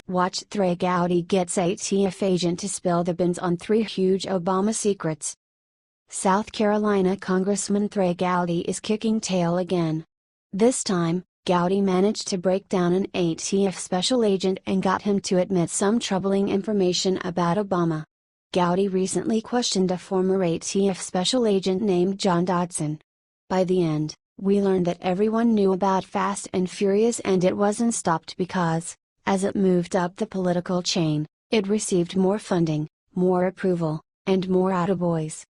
Watch Trey Gowdy gets ATF agent to spill the beans on 3 huge Obama secrets. South Carolina Congressman Trey Gowdy is kicking tail again. This time, Gowdy managed to break down an ATF special agent and got him to admit some troubling information about Obama. Gowdy recently questioned a former ATF special agent named John Dodson. By the end, we learned that everyone knew about Fast and Furious and it wasn't stopped because, as it moved up the political chain, it received more funding, more approval, and more attaboys.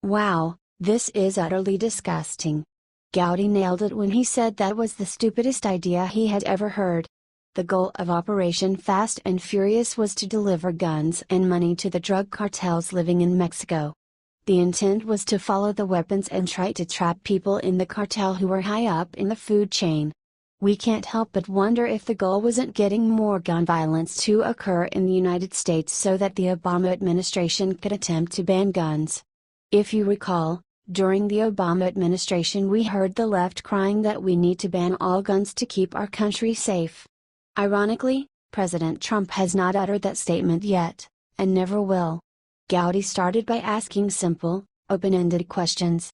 Wow, this is utterly disgusting. Gowdy nailed it when he said that was the stupidest idea he had ever heard. The goal of Operation Fast and Furious was to deliver guns and money to the drug cartels living in Mexico. The intent was to follow the weapons and try to trap people in the cartel who were high up in the food chain. We can't help but wonder if the goal wasn't getting more gun violence to occur in the United States so that the Obama administration could attempt to ban guns. If you recall, during the Obama administration we heard the left crying that we need to ban all guns to keep our country safe. Ironically, President Trump has not uttered that statement yet, and never will. Gowdy started by asking simple, open-ended questions.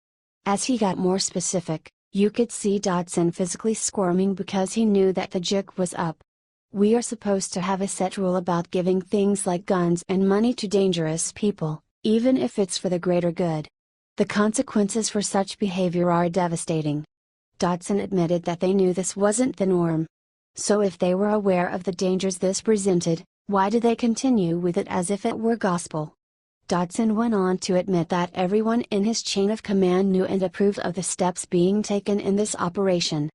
As he got more specific, you could see Dodson physically squirming because he knew that the jig was up. We are supposed to have a set rule about giving things like guns and money to dangerous people, even if it's for the greater good. The consequences for such behavior are devastating. Dodson admitted that they knew this wasn't the norm. So if they were aware of the dangers this presented, why did they continue with it as if it were gospel? Dodson went on to admit that everyone in his chain of command knew and approved of the steps being taken in this operation.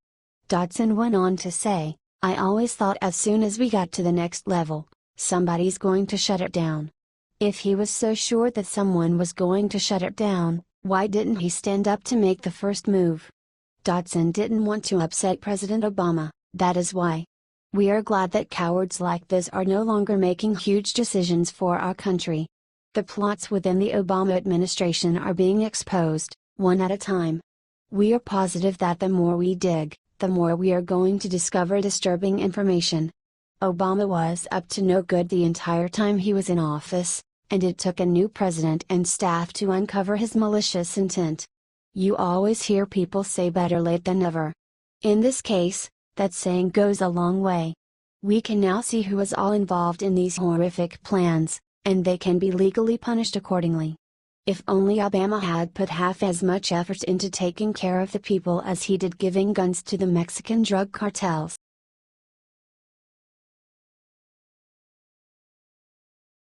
Dodson went on to say, "I always thought as soon as we got to the next level, somebody's going to shut it down." If he was so sure that someone was going to shut it down, why didn't he stand up to make the first move? Dodson didn't want to upset President Obama. That is why. We are glad that cowards like this are no longer making huge decisions for our country. The plots within the Obama administration are being exposed, one at a time. We are positive that the more we dig, the more we are going to discover disturbing information. Obama was up to no good the entire time he was in office, and it took a new president and staff to uncover his malicious intent. You always hear people say better late than never. In this case, that saying goes a long way. We can now see who is all involved in these horrific plans, and they can be legally punished accordingly. If only Obama had put half as much effort into taking care of the people as he did giving guns to the Mexican drug cartels.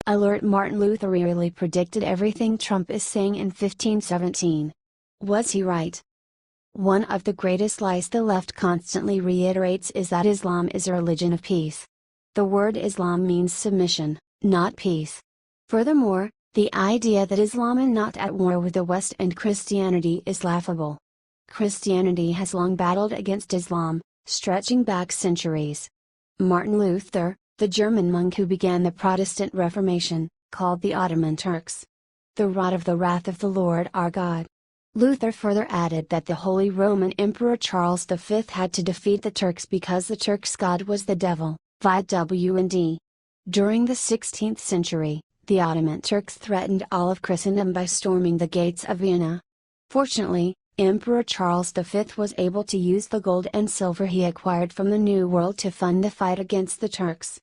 Alert: Martin Luther really predicted everything Trump is saying in 1517. Was he right? One of the greatest lies the left constantly reiterates is that Islam is a religion of peace. The word Islam means submission, not peace. Furthermore, the idea that Islam is not at war with the West and Christianity is laughable. Christianity has long battled against Islam, stretching back centuries. Martin Luther, the German monk who began the Protestant Reformation, called the Ottoman Turks the rod of the wrath of the Lord our God. Luther further added that the Holy Roman Emperor Charles V had to defeat the Turks because the Turks' god was the devil, VWND. During the 16th century, the Ottoman Turks threatened all of Christendom by storming the gates of Vienna. Fortunately, Emperor Charles V was able to use the gold and silver he acquired from the New World to fund the fight against the Turks.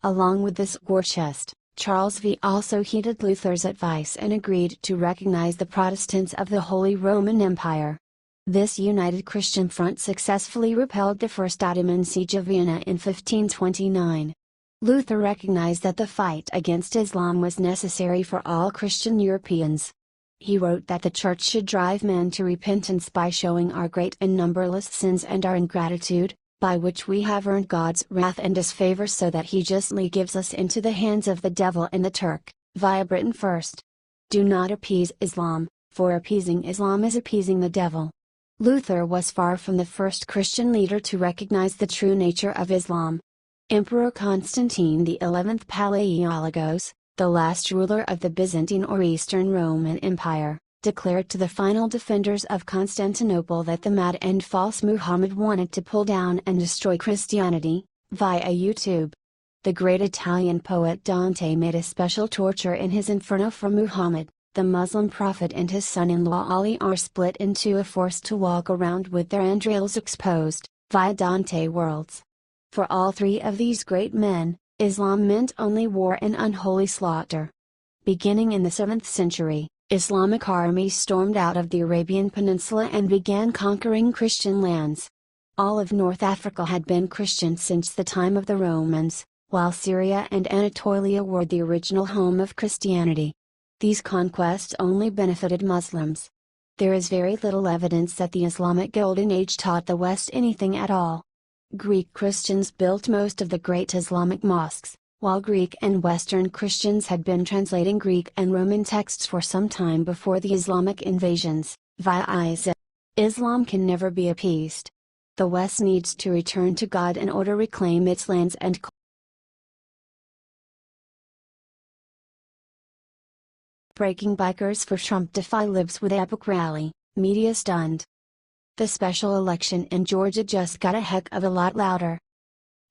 Along with this war chest, Charles V also heeded Luther's advice and agreed to recognize the Protestants of the Holy Roman Empire. This united Christian front successfully repelled the First Ottoman siege of Vienna in 1529. Luther recognized that the fight against Islam was necessary for all Christian Europeans. He wrote that the Church should drive men to repentance by showing our great and numberless sins and our ingratitude, by which we have earned God's wrath and disfavor, so that He justly gives us into the hands of the devil and the Turk, via Britain first. Do not appease Islam, for appeasing Islam is appeasing the devil. Luther was far from the first Christian leader to recognize the true nature of Islam. Emperor Constantine XI Palaiologos, the last ruler of the Byzantine or Eastern Roman Empire, declared to the final defenders of Constantinople that the mad and false Muhammad wanted to pull down and destroy Christianity, via YouTube. The great Italian poet Dante made a special torture in his Inferno for Muhammad. The Muslim prophet and his son-in-law Ali are split in two and forced to walk around with their entrails exposed, via Dante worlds. For all three of these great men, Islam meant only war and unholy slaughter. Beginning in the 7th century, Islamic armies stormed out of the Arabian Peninsula and began conquering Christian lands. All of North Africa had been Christian since the time of the Romans, while Syria and Anatolia were the original home of Christianity. These conquests only benefited Muslims. There is very little evidence that the Islamic Golden Age taught the West anything at all. Greek Christians built most of the great Islamic mosques, while Greek and Western Christians had been translating Greek and Roman texts for some time before the Islamic invasions, via ISIS. Islam can never be appeased. The West needs to return to God in order to reclaim its lands and Breaking Bikers for Trump defy libs with epic rally, media stunned. The special election in Georgia just got a heck of a lot louder.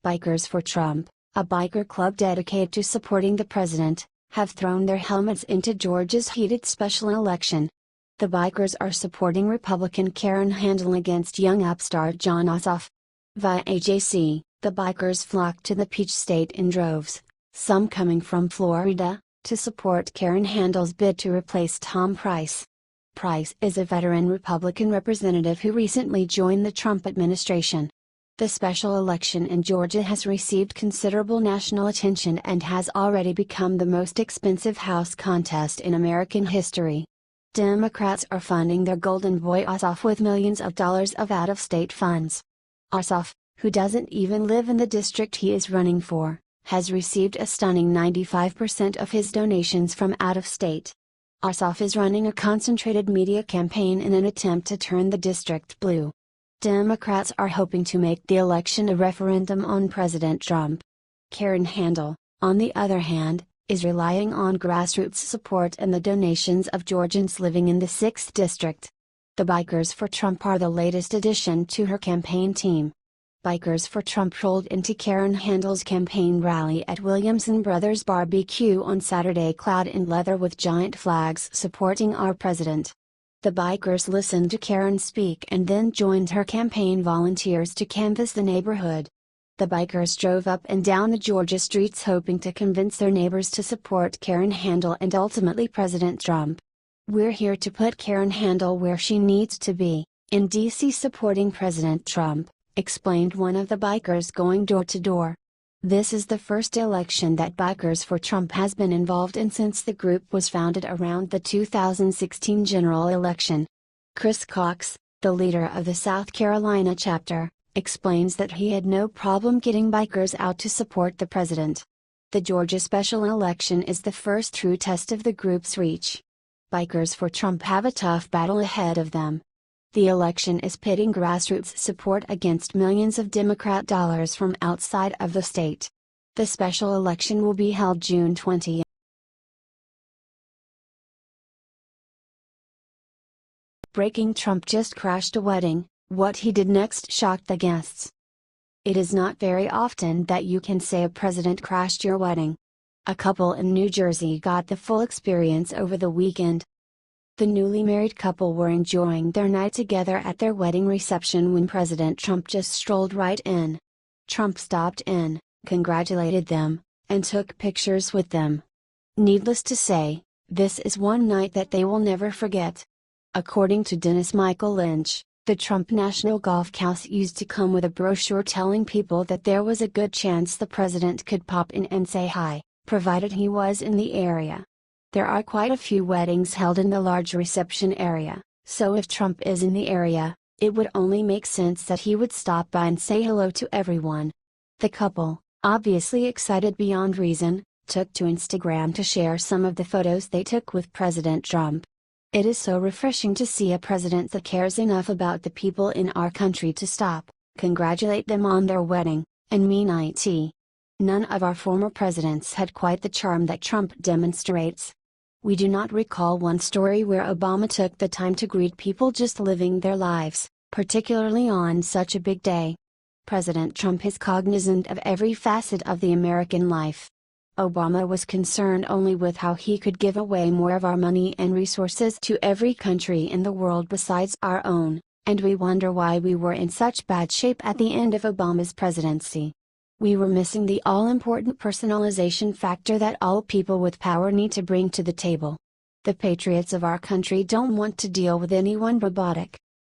Bikers for Trump, a biker club dedicated to supporting the president, have thrown their helmets into Georgia's heated special election. The bikers are supporting Republican Karen Handel against young upstart Jon Ossoff. Via AJC, the bikers flocked to the Peach State in droves, some coming from Florida, to support Karen Handel's bid to replace Tom Price. Price is a veteran Republican representative who recently joined the Trump administration. The special election in Georgia has received considerable national attention and has already become the most expensive House contest in American history. Democrats are funding their golden boy Ossoff with millions of dollars of out-of-state funds. Ossoff, who doesn't even live in the district he is running for, has received a stunning 95% of his donations from out of state. Ossoff is running a concentrated media campaign in an attempt to turn the district blue. Democrats are hoping to make the election a referendum on President Trump. Karen Handel, on the other hand, is relying on grassroots support and the donations of Georgians living in the 6th district. The Bikers for Trump are the latest addition to her campaign team. Bikers for Trump rolled into Karen Handel's campaign rally at Williamson Brothers Barbecue on Saturday clad in leather with giant flags supporting our president. The bikers listened to Karen speak and then joined her campaign volunteers to canvass the neighborhood. The bikers drove up and down the Georgia streets hoping to convince their neighbors to support Karen Handel and ultimately President Trump. "We're here to put Karen Handel where she needs to be, in D.C. supporting President Trump," explained one of the bikers going door to door. This is the first election that Bikers for Trump has been involved in since the group was founded around the 2016 general election. Chris Cox, the leader of the South Carolina chapter, explains that he had no problem getting bikers out to support the president. The Georgia special election is the first true test of the group's reach. Bikers for Trump have a tough battle ahead of them. The election is pitting grassroots support against millions of Democrat dollars from outside of the state. The special election will be held June 20. Breaking: Trump just crashed a wedding, what he did next shocked the guests. It is not very often that you can say a president crashed your wedding. A couple in New Jersey got the full experience over the weekend. The newly married couple were enjoying their night together at their wedding reception when President Trump just strolled right in. Trump stopped in, congratulated them, and took pictures with them. Needless to say, this is one night that they will never forget. According to Dennis Michael Lynch, the Trump National Golf Course used to come with a brochure telling people that there was a good chance the president could pop in and say hi, provided he was in the area. There are quite a few weddings held in the large reception area, so if Trump is in the area, it would only make sense that he would stop by and say hello to everyone. The couple, obviously excited beyond reason, took to Instagram to share some of the photos they took with President Trump. It is so refreshing to see a president that cares enough about the people in our country to stop, congratulate them on their wedding, and mean it. None of our former presidents had quite the charm that Trump demonstrates. We do not recall one story where Obama took the time to greet people just living their lives, particularly on such a big day. President Trump is cognizant of every facet of the American life. Obama was concerned only with how he could give away more of our money and resources to every country in the world besides our own, and we wonder why we were in such bad shape at the end of Obama's presidency. We were missing the all-important personalization factor that all people with power need to bring to the table. The patriots of our country don't want to deal with anyone robotic.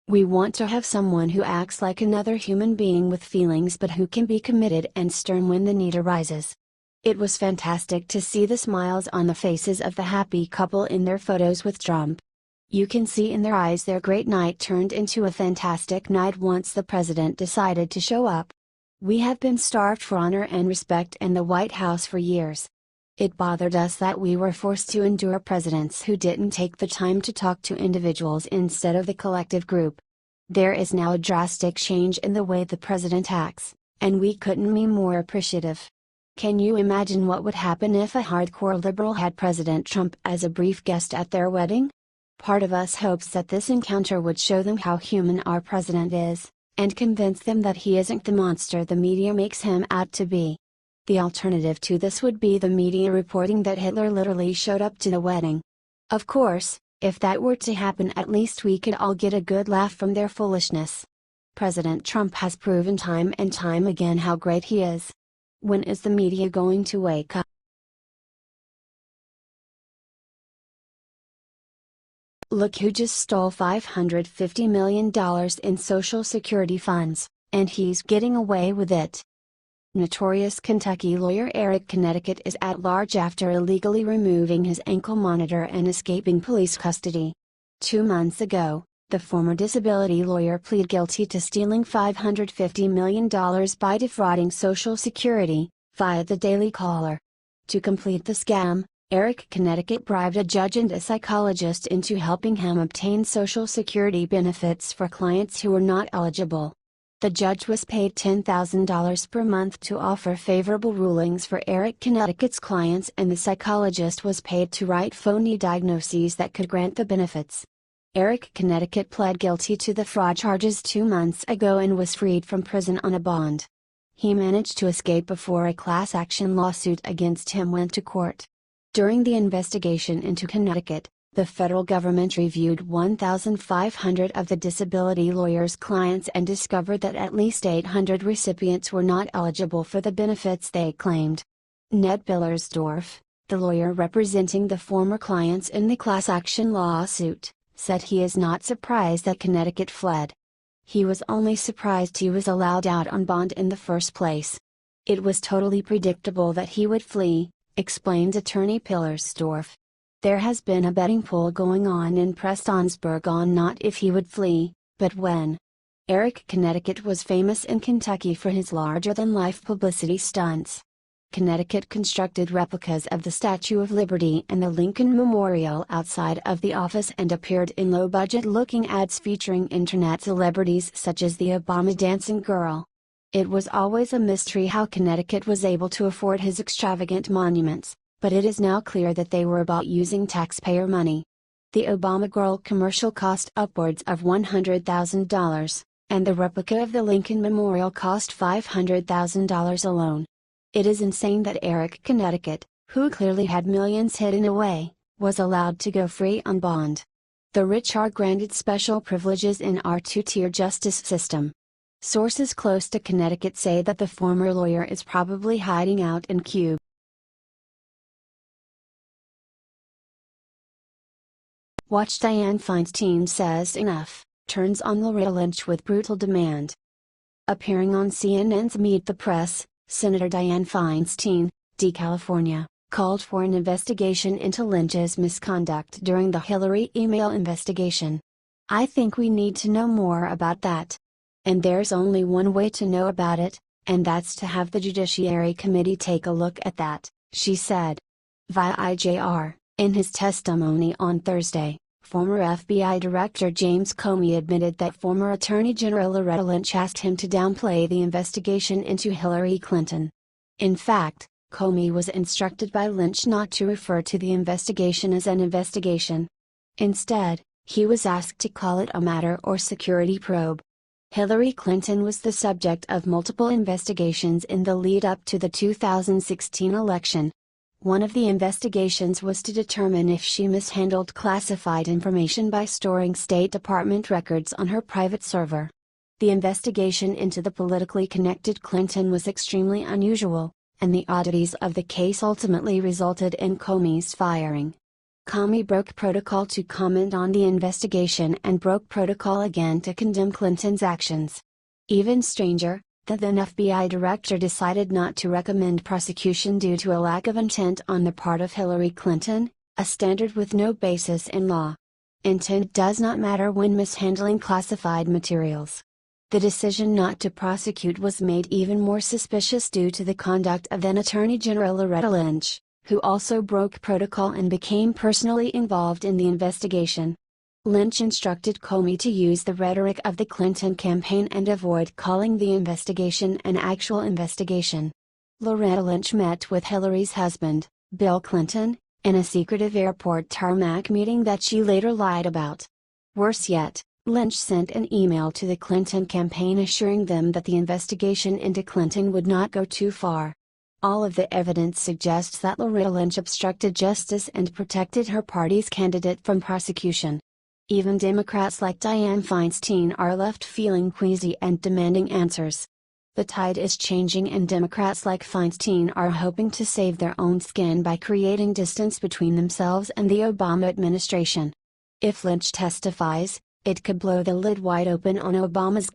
We want to have someone who acts like another human being with feelings but who can be committed and stern when the need arises. It was fantastic to see the smiles on the faces of the happy couple in their photos with Trump. You can see in their eyes their great night turned into a fantastic night once the president decided to show up. We have been starved for honor and respect in the White House for years. It bothered us that we were forced to endure presidents who didn't take the time to talk to individuals instead of the collective group. There is now a drastic change in the way the president acts, and we couldn't be more appreciative. Can you imagine what would happen if a hardcore liberal had President Trump as a brief guest at their wedding? Part of us hopes that this encounter would show them how human our president is, and convince them that he isn't the monster the media makes him out to be. The alternative to this would be the media reporting that Hitler literally showed up to the wedding. Of course, if that were to happen, at least we could all get a good laugh from their foolishness. President Trump has proven time and time again how great he is. When is the media going to wake up? Look who just stole $550 million in Social Security funds, and he's getting away with it. Notorious Kentucky lawyer Eric Connecticut is at large after illegally removing his ankle monitor and escaping police custody. 2 months ago, the former disability lawyer pleaded guilty to stealing $550 million by defrauding Social Security, via the Daily Caller. To complete the scam, Eric Connecticut bribed a judge and a psychologist into helping him obtain Social Security benefits for clients who were not eligible. The judge was paid $10,000 per month to offer favorable rulings for Eric Connecticut's clients, and the psychologist was paid to write phony diagnoses that could grant the benefits. Eric Connecticut pled guilty to the fraud charges 2 months ago and was freed from prison on a bond. He managed to escape before a class action lawsuit against him went to court. During the investigation into Connecticut, the federal government reviewed 1,500 of the disability lawyer's clients and discovered that at least 800 recipients were not eligible for the benefits they claimed. Ned Billersdorf, the lawyer representing the former clients in the class action lawsuit, said he is not surprised that Connecticut fled. He was only surprised he was allowed out on bond in the first place. It was totally predictable that he would flee, explained attorney Billersdorf. There has been a betting pool going on in Prestonsburg on not if he would flee, but when. Eric Connecticut was famous in Kentucky for his larger-than-life publicity stunts. Connecticut constructed replicas of the Statue of Liberty and the Lincoln Memorial outside of the office and appeared in low-budget-looking ads featuring internet celebrities such as the Obama dancing girl. It was always a mystery how Connecticut was able to afford his extravagant monuments, but it is now clear that they were about using taxpayer money. The Obama Girl commercial cost upwards of $100,000, and the replica of the Lincoln Memorial cost $500,000 alone. It is insane that Eric Connecticut, who clearly had millions hidden away, was allowed to go free on bond. The rich are granted special privileges in our two-tier justice system. Sources close to Connecticut say that the former lawyer is probably hiding out in Cuba. Watch Dianne Feinstein says enough, turns on Loretta Lynch with brutal demand. Appearing on CNN's Meet the Press, Senator Dianne Feinstein, D. California, called for an investigation into Lynch's misconduct during the Hillary email investigation. I think we need to know more about that. And there's only one way to know about it, and that's to have the Judiciary Committee take a look at that, she said. Via IJR, in his testimony on Thursday, former FBI Director James Comey admitted that former Attorney General Loretta Lynch asked him to downplay the investigation into Hillary Clinton. In fact, Comey was instructed by Lynch not to refer to the investigation as an investigation. Instead, he was asked to call it a matter or security probe. Hillary Clinton was the subject of multiple investigations in the lead-up to the 2016 election. One of the investigations was to determine if she mishandled classified information by storing State Department records on her private server. The investigation into the politically connected Clinton was extremely unusual, and the oddities of the case ultimately resulted in Comey's firing. Comey broke protocol to comment on the investigation and broke protocol again to condemn Clinton's actions. Even stranger, the then FBI director decided not to recommend prosecution due to a lack of intent on the part of Hillary Clinton, a standard with no basis in law. Intent does not matter when mishandling classified materials. The decision not to prosecute was made even more suspicious due to the conduct of then Attorney General Loretta Lynch, who also broke protocol and became personally involved in the investigation. Lynch instructed Comey to use the rhetoric of the Clinton campaign and avoid calling the investigation an actual investigation. Loretta Lynch met with Hillary's husband, Bill Clinton, in a secretive airport tarmac meeting that she later lied about. Worse yet, Lynch sent an email to the Clinton campaign assuring them that the investigation into Clinton would not go too far. All of the evidence suggests that Loretta Lynch obstructed justice and protected her party's candidate from prosecution. Even Democrats like Dianne Feinstein are left feeling queasy and demanding answers. The tide is changing and Democrats like Feinstein are hoping to save their own skin by creating distance between themselves and the Obama administration. If Lynch testifies, it could blow the lid wide open on Obama's